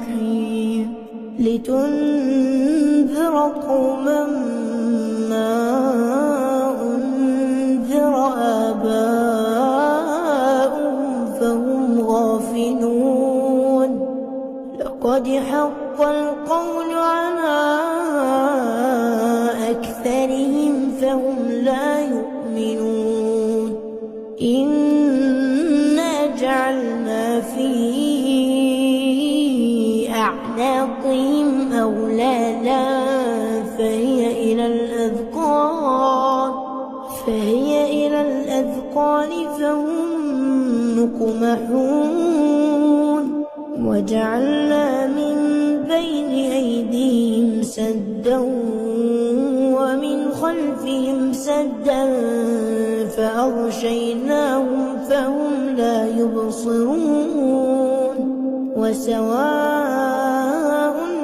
الرحيم لتنذر قوما ما أنذر آباؤهم فهم غافلون لقد حق القول على أكثرهم فهم لا يؤمنون إنا جعلنا في أعناقهم أغلالا فهي إلى الأذقان فهم مقمحون وجعلنا من بين أيديهم سدا ومن خلفهم سدا فأغشيناهم فهم لا يبصرون وسواء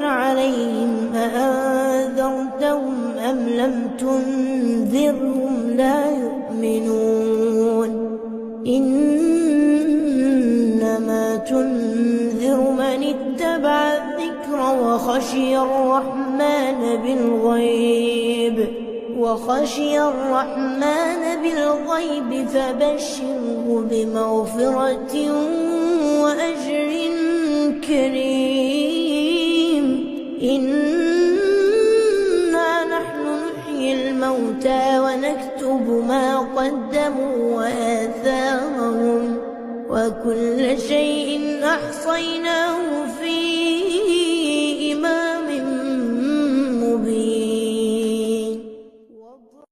عليهم أأنذرتهم أم لم تنذرهم لا يؤمنون إنما تنذر من اتبع الذكر وخشي الرحمن بالغيب فبشره بمغفرة وأجر كريم إنا نحن نحيي الموتى ونكتب ما قدموا وآثارهم وكل شيء أحصيناه في